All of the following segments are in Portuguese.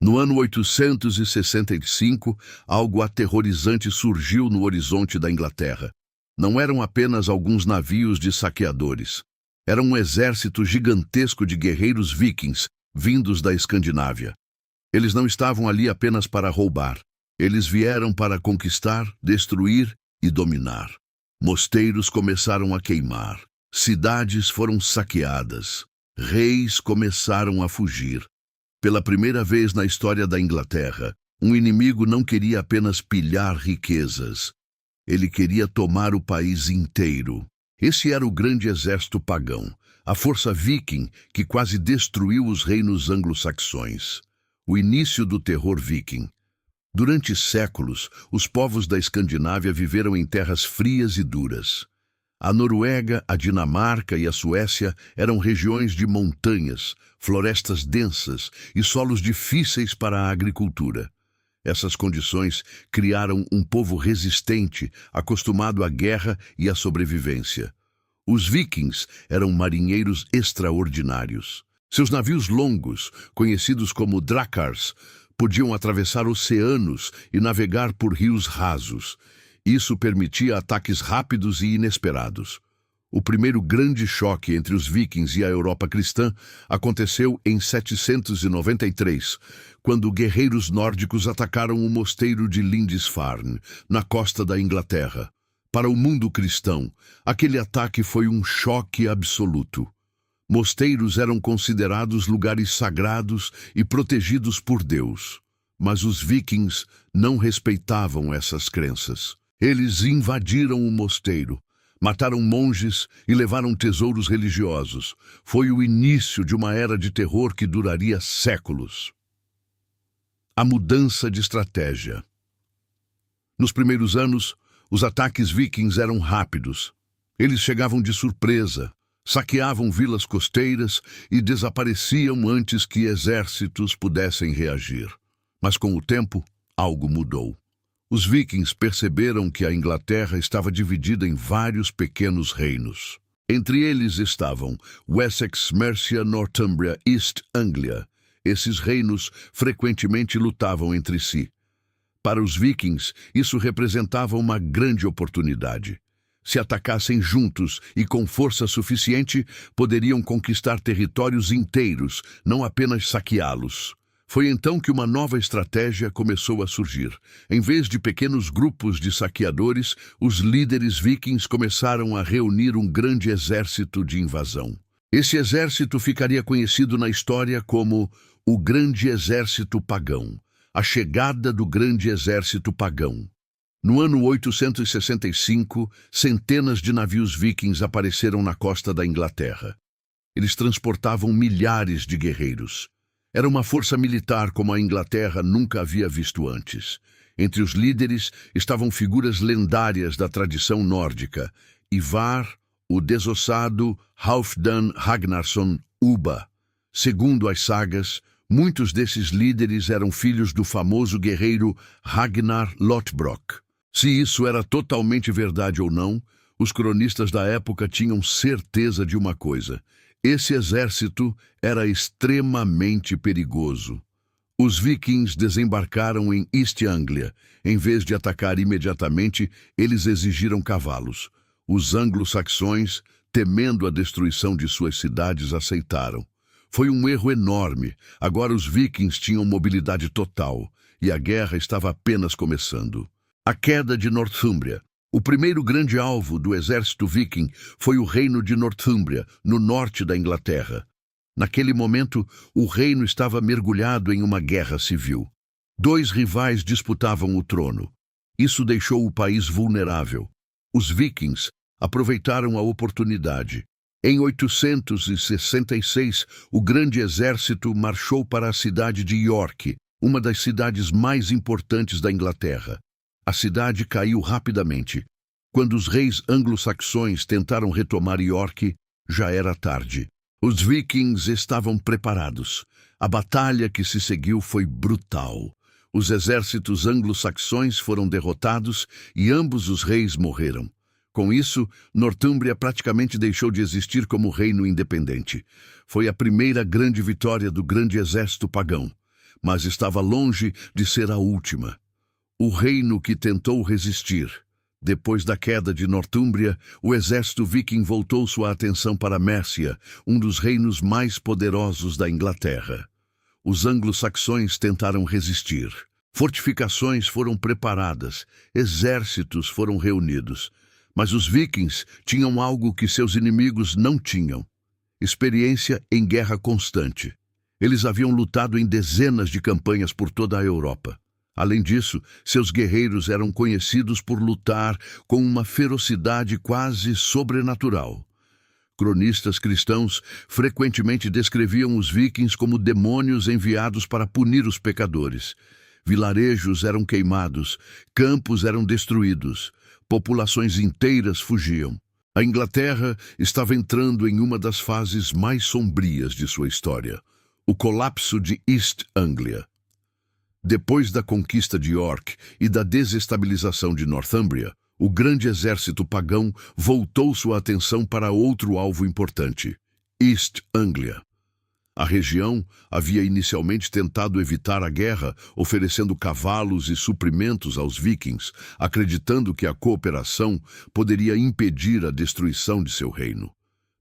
No ano 865, algo aterrorizante surgiu no horizonte da Inglaterra. Não eram apenas alguns navios de saqueadores. Era um exército gigantesco de guerreiros vikings, vindos da Escandinávia. Eles não estavam ali apenas para roubar. Eles vieram para conquistar, destruir e dominar. Mosteiros começaram a queimar. Cidades foram saqueadas. Reis começaram a fugir. Pela primeira vez na história da Inglaterra, um inimigo não queria apenas pilhar riquezas. Ele queria tomar o país inteiro. Esse era o grande exército pagão, a força viking que quase destruiu os reinos anglo-saxões. O início do terror viking. Durante séculos, os povos da Escandinávia viveram em terras frias e duras. A Noruega, a Dinamarca e a Suécia eram regiões de montanhas, florestas densas e solos difíceis para a agricultura. Essas condições criaram um povo resistente, acostumado à guerra e à sobrevivência. Os vikings eram marinheiros extraordinários. Seus navios longos, conhecidos como drakars, podiam atravessar oceanos e navegar por rios rasos. Isso permitia ataques rápidos e inesperados. O primeiro grande choque entre os vikings e a Europa cristã aconteceu em 793, quando guerreiros nórdicos atacaram o mosteiro de Lindisfarne, na costa da Inglaterra. Para o mundo cristão, aquele ataque foi um choque absoluto. Mosteiros eram considerados lugares sagrados e protegidos por Deus. Mas os vikings não respeitavam essas crenças. Eles invadiram o mosteiro, mataram monges e levaram tesouros religiosos. Foi o início de uma era de terror que duraria séculos. A mudança de estratégia. Nos primeiros anos, os ataques vikings eram rápidos. Eles chegavam de surpresa, saqueavam vilas costeiras e desapareciam antes que exércitos pudessem reagir. Mas com o tempo, algo mudou. Os vikings perceberam que a Inglaterra estava dividida em vários pequenos reinos. Entre eles estavam Wessex, Mercia, Northumbria, East Anglia. Esses reinos frequentemente lutavam entre si. Para os vikings, isso representava uma grande oportunidade. Se atacassem juntos e com força suficiente, poderiam conquistar territórios inteiros, não apenas saqueá-los. Foi então que uma nova estratégia começou a surgir. Em vez de pequenos grupos de saqueadores, os líderes vikings começaram a reunir um grande exército de invasão. Esse exército ficaria conhecido na história como o Grande Exército Pagão, a chegada do Grande Exército Pagão. No ano 865, centenas de navios vikings apareceram na costa da Inglaterra. Eles transportavam milhares de guerreiros. Era uma força militar como a Inglaterra nunca havia visto antes. Entre os líderes estavam figuras lendárias da tradição nórdica: Ivar, o desossado Halfdan Ragnarsson Ubba. Segundo as sagas, muitos desses líderes eram filhos do famoso guerreiro Ragnar Lothbrok. Se isso era totalmente verdade ou não, os cronistas da época tinham certeza de uma coisa: esse exército era extremamente perigoso. Os vikings desembarcaram em East Anglia. Em vez de atacar imediatamente, eles exigiram cavalos. Os anglo-saxões, temendo a destruição de suas cidades, aceitaram. Foi um erro enorme. Agora os vikings tinham mobilidade total, e a guerra estava apenas começando. A queda de Northumbria. O primeiro grande alvo do exército viking foi o reino de Northumbria, no norte da Inglaterra. Naquele momento, o reino estava mergulhado em uma guerra civil. Dois rivais disputavam o trono. Isso deixou o país vulnerável. Os vikings aproveitaram a oportunidade. Em 866, o grande exército marchou para a cidade de York, uma das cidades mais importantes da Inglaterra. A cidade caiu rapidamente. Quando os reis anglo-saxões tentaram retomar York, já era tarde. Os vikings estavam preparados. A batalha que se seguiu foi brutal. Os exércitos anglo-saxões foram derrotados e ambos os reis morreram. Com isso, Northumbria praticamente deixou de existir como reino independente. Foi a primeira grande vitória do grande exército pagão. mas estava longe de ser a última. O reino que tentou resistir. Depois da queda de Nortúmbria, o exército viking voltou sua atenção para Mércia, um dos reinos mais poderosos da Inglaterra. Os anglo-saxões tentaram resistir. Fortificações foram preparadas, exércitos foram reunidos. Mas os vikings tinham algo que seus inimigos não tinham: experiência em guerra constante. Eles haviam lutado em dezenas de campanhas por toda a Europa. Além disso, seus guerreiros eram conhecidos por lutar com uma ferocidade quase sobrenatural. Cronistas cristãos frequentemente descreviam os vikings como demônios enviados para punir os pecadores. Vilarejos eram queimados, campos eram destruídos, populações inteiras fugiam. A Inglaterra estava entrando em uma das fases mais sombrias de sua história: o colapso de East Anglia. Depois da conquista de York e da desestabilização de Northumbria, o grande exército pagão voltou sua atenção para outro alvo importante: East Anglia. A região havia inicialmente tentado evitar a guerra, oferecendo cavalos e suprimentos aos vikings, acreditando que a cooperação poderia impedir a destruição de seu reino.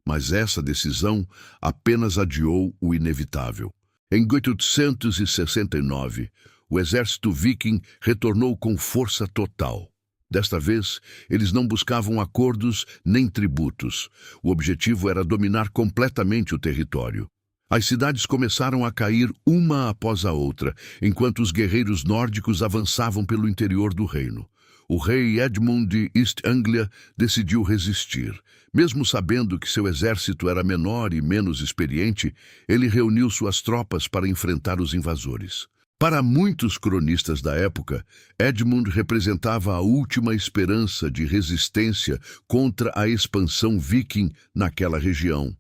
Mas essa decisão apenas adiou o inevitável. Em 869, o exército viking retornou com força total. Desta vez, eles não buscavam acordos nem tributos. O objetivo era dominar completamente o território. As cidades começaram a cair uma após a outra, enquanto os guerreiros nórdicos avançavam pelo interior do reino. O rei Edmund de East Anglia decidiu resistir. Mesmo sabendo que seu exército era menor e menos experiente, ele reuniu suas tropas para enfrentar os invasores. Para muitos cronistas da época, Edmund representava a última esperança de resistência contra a expansão viking naquela região.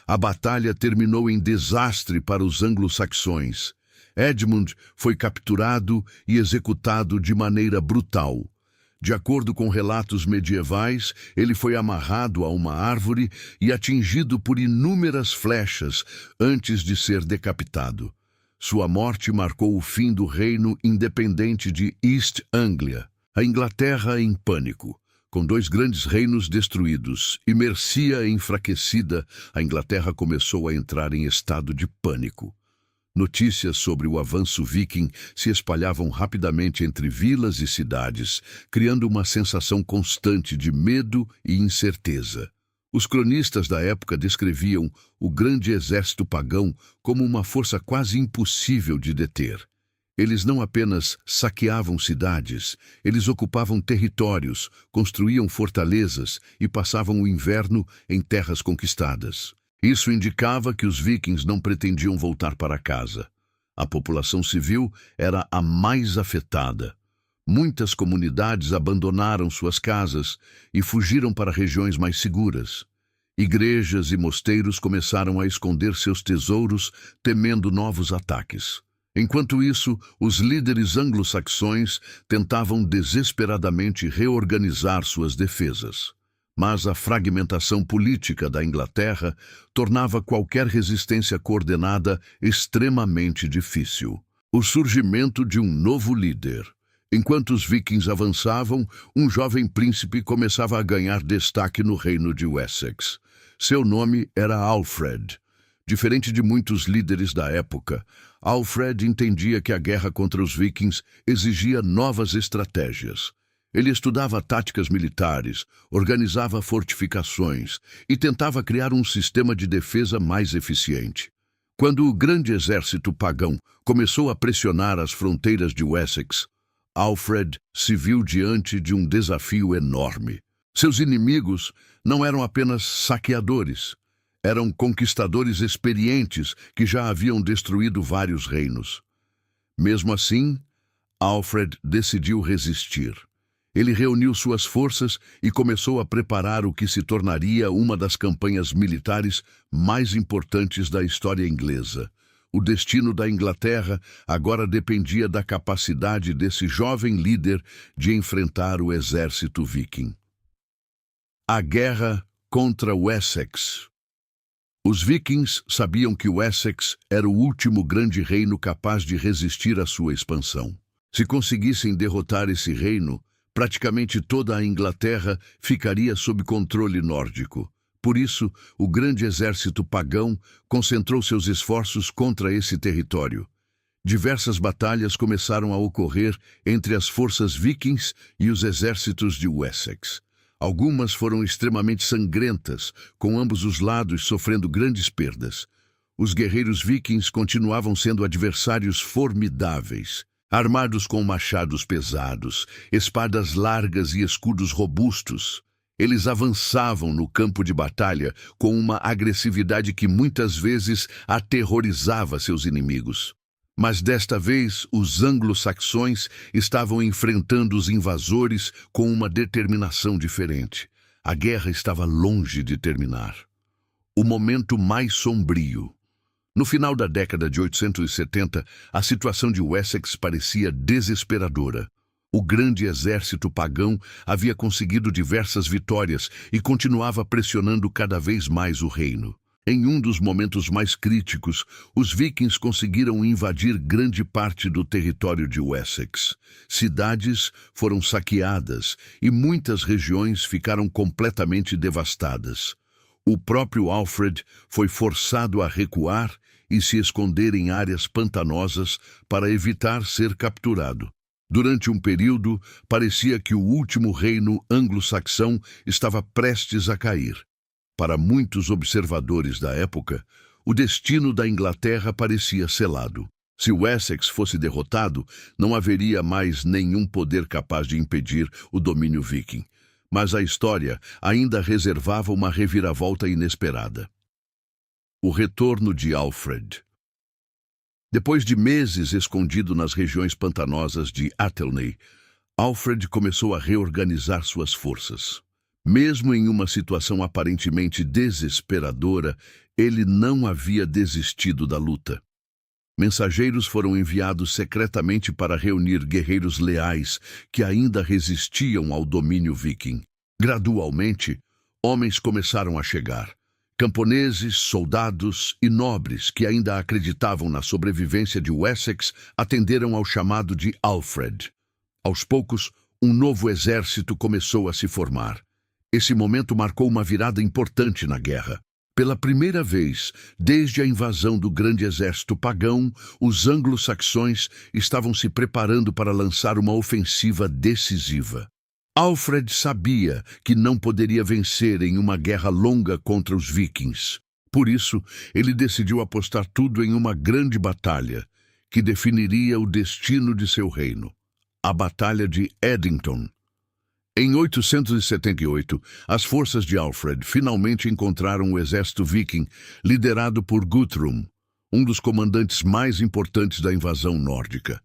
A batalha terminou em desastre para os anglo-saxões. Edmund foi capturado e executado de maneira brutal. De acordo com relatos medievais, ele foi amarrado a uma árvore e atingido por inúmeras flechas antes de ser decapitado. Sua morte marcou o fim do reino independente de East Anglia. A Inglaterra em pânico. Com dois grandes reinos destruídos e Mercia enfraquecida, a Inglaterra começou a entrar em estado de pânico. Notícias sobre o avanço viking se espalhavam rapidamente entre vilas e cidades, criando uma sensação constante de medo e incerteza. Os cronistas da época descreviam o grande exército pagão como uma força quase impossível de deter. Eles não apenas saqueavam cidades, eles ocupavam territórios, construíam fortalezas e passavam o inverno em terras conquistadas. Isso indicava que os vikings não pretendiam voltar para casa. A população civil era a mais afetada. Muitas comunidades abandonaram suas casas e fugiram para regiões mais seguras. Igrejas e mosteiros começaram a esconder seus tesouros, temendo novos ataques. Enquanto isso, os líderes anglo-saxões tentavam desesperadamente reorganizar suas defesas. Mas a fragmentação política da Inglaterra tornava qualquer resistência coordenada extremamente difícil. O surgimento de um novo líder. Enquanto os vikings avançavam, um jovem príncipe começava a ganhar destaque no reino de Wessex. Seu nome era Alfred. Diferente de muitos líderes da época, Alfred entendia que a guerra contra os vikings exigia novas estratégias. Ele estudava táticas militares, organizava fortificações e tentava criar um sistema de defesa mais eficiente. Quando o grande exército pagão começou a pressionar as fronteiras de Wessex, Alfred se viu diante de um desafio enorme. Seus inimigos não eram apenas saqueadores, eram conquistadores experientes que já haviam destruído vários reinos. Mesmo assim, Alfred decidiu resistir. Ele reuniu suas forças e começou a preparar o que se tornaria uma das campanhas militares mais importantes da história inglesa. O destino da Inglaterra agora dependia da capacidade desse jovem líder de enfrentar o exército viking. A guerra contra Wessex. Os vikings sabiam que o Essex era o último grande reino capaz de resistir à sua expansão. Se conseguissem derrotar esse reino, praticamente toda a Inglaterra ficaria sob controle nórdico. Por isso, o grande exército pagão concentrou seus esforços contra esse território. Diversas batalhas começaram a ocorrer entre as forças vikings e os exércitos de Wessex. Algumas foram extremamente sangrentas, com ambos os lados sofrendo grandes perdas. Os guerreiros vikings continuavam sendo adversários formidáveis. Armados com machados pesados, espadas largas e escudos robustos, eles avançavam no campo de batalha com uma agressividade que muitas vezes aterrorizava seus inimigos. Mas desta vez, os anglo-saxões estavam enfrentando os invasores com uma determinação diferente. A guerra estava longe de terminar. O momento mais sombrio. No final da década de 870, a situação de Wessex parecia desesperadora. O grande exército pagão havia conseguido diversas vitórias e continuava pressionando cada vez mais o reino. Em um dos momentos mais críticos, os vikings conseguiram invadir grande parte do território de Wessex. Cidades foram saqueadas e muitas regiões ficaram completamente devastadas. O próprio Alfred foi forçado a recuar e se esconder em áreas pantanosas para evitar ser capturado. Durante um período, parecia que o último reino anglo-saxão estava prestes a cair. Para muitos observadores da época, o destino da Inglaterra parecia selado. Se Wessex fosse derrotado, não haveria mais nenhum poder capaz de impedir o domínio viking. Mas a história ainda reservava uma reviravolta inesperada. O retorno de Alfred. Depois de meses escondido nas regiões pantanosas de Athelney, Alfred começou a reorganizar suas forças. Mesmo em uma situação aparentemente desesperadora, ele não havia desistido da luta. Mensageiros foram enviados secretamente para reunir guerreiros leais que ainda resistiam ao domínio viking. Gradualmente, homens começaram a chegar. Camponeses, soldados e nobres que ainda acreditavam na sobrevivência de Wessex atenderam ao chamado de Alfred. Aos poucos, um novo exército começou a se formar. Esse momento marcou uma virada importante na guerra. Pela primeira vez, desde a invasão do grande exército pagão, os anglo-saxões estavam se preparando para lançar uma ofensiva decisiva. Alfred sabia que não poderia vencer em uma guerra longa contra os vikings. Por isso, ele decidiu apostar tudo em uma grande batalha, que definiria o destino de seu reino. A Batalha de Edington. Em 878, as forças de Alfred finalmente encontraram o exército viking, liderado por Guthrum, um dos comandantes mais importantes da invasão nórdica.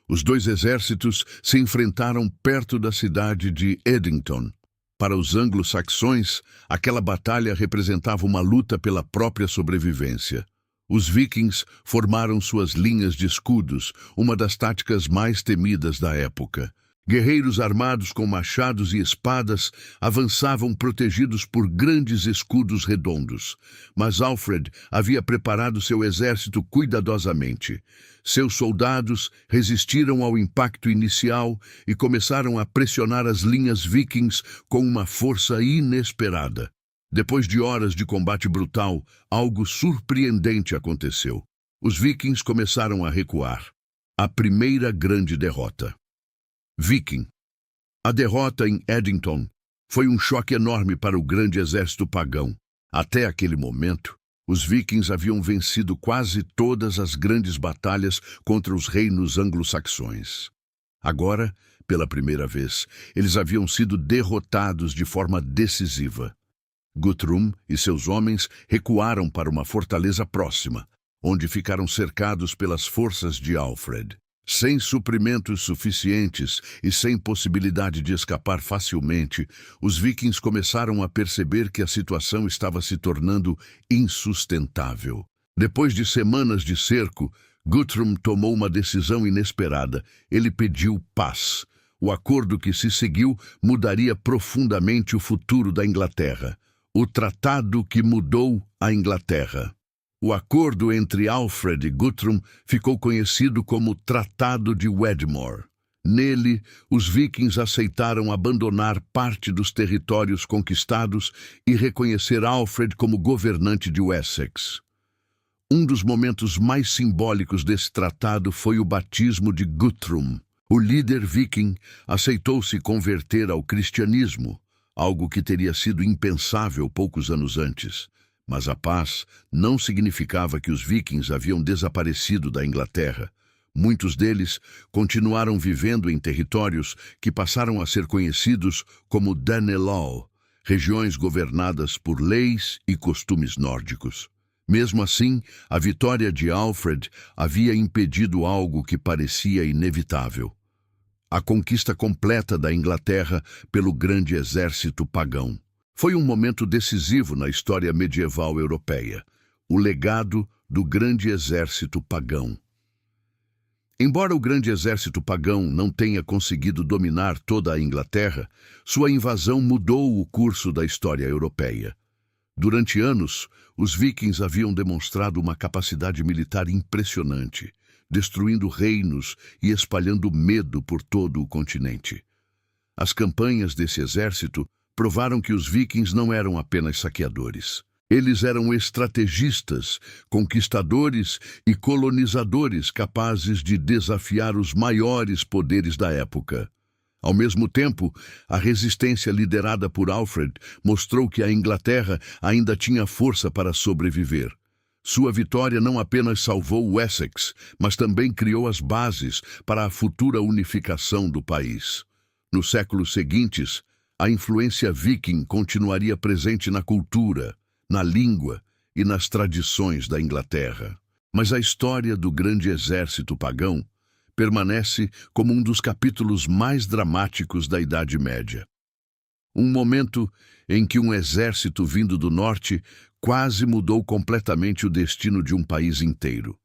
Os dois exércitos se enfrentaram perto da cidade de Edington. Para os anglo-saxões, aquela batalha representava uma luta pela própria sobrevivência. Os vikings formaram suas linhas de escudos, uma das táticas mais temidas da época. Guerreiros armados com machados e espadas avançavam protegidos por grandes escudos redondos. Mas Alfred havia preparado seu exército cuidadosamente. Seus soldados resistiram ao impacto inicial e começaram a pressionar as linhas vikings com uma força inesperada. Depois de horas de combate brutal, algo surpreendente aconteceu. Os vikings começaram a recuar. A primeira grande derrota. Viking. A derrota em Edington foi um choque enorme para o grande exército pagão. Até aquele momento, os vikings haviam vencido quase todas as grandes batalhas contra os reinos anglo-saxões. Agora, pela primeira vez, eles haviam sido derrotados de forma decisiva. Guthrum e seus homens recuaram para uma fortaleza próxima, onde ficaram cercados pelas forças de Alfred. Sem suprimentos suficientes e sem possibilidade de escapar facilmente, os vikings começaram a perceber que a situação estava se tornando insustentável. Depois de semanas de cerco, Guthrum tomou uma decisão inesperada. Ele pediu paz. O acordo que se seguiu mudaria profundamente o futuro da Inglaterra. O tratado que mudou a Inglaterra. O acordo entre Alfred e Guthrum ficou conhecido como Tratado de Wedmore. Nele, os vikings aceitaram abandonar parte dos territórios conquistados e reconhecer Alfred como governante de Wessex. Um dos momentos mais simbólicos desse tratado foi o batismo de Guthrum. O líder viking aceitou se converter ao cristianismo, algo que teria sido impensável poucos anos antes. Mas a paz não significava que os vikings haviam desaparecido da Inglaterra. Muitos deles continuaram vivendo em territórios que passaram a ser conhecidos como Danelaw, regiões governadas por leis e costumes nórdicos. Mesmo assim, a vitória de Alfred havia impedido algo que parecia inevitável: a conquista completa da Inglaterra pelo grande exército pagão. Foi um momento decisivo na história medieval europeia, o legado do grande exército pagão. Embora o grande exército pagão não tenha conseguido dominar toda a Inglaterra, sua invasão mudou o curso da história europeia. Durante anos, os vikings haviam demonstrado uma capacidade militar impressionante, destruindo reinos e espalhando medo por todo o continente. As campanhas desse exército provaram que os vikings não eram apenas saqueadores. Eles eram estrategistas, conquistadores e colonizadores capazes de desafiar os maiores poderes da época. Ao mesmo tempo, a resistência liderada por Alfred mostrou que a Inglaterra ainda tinha força para sobreviver. Sua vitória não apenas salvou Wessex, mas também criou as bases para a futura unificação do país. Nos séculos seguintes, a influência viking continuaria presente na cultura, na língua e nas tradições da Inglaterra. Mas a história do grande exército pagão permanece como um dos capítulos mais dramáticos da Idade Média. Um momento em que um exército vindo do norte quase mudou completamente o destino de um país inteiro.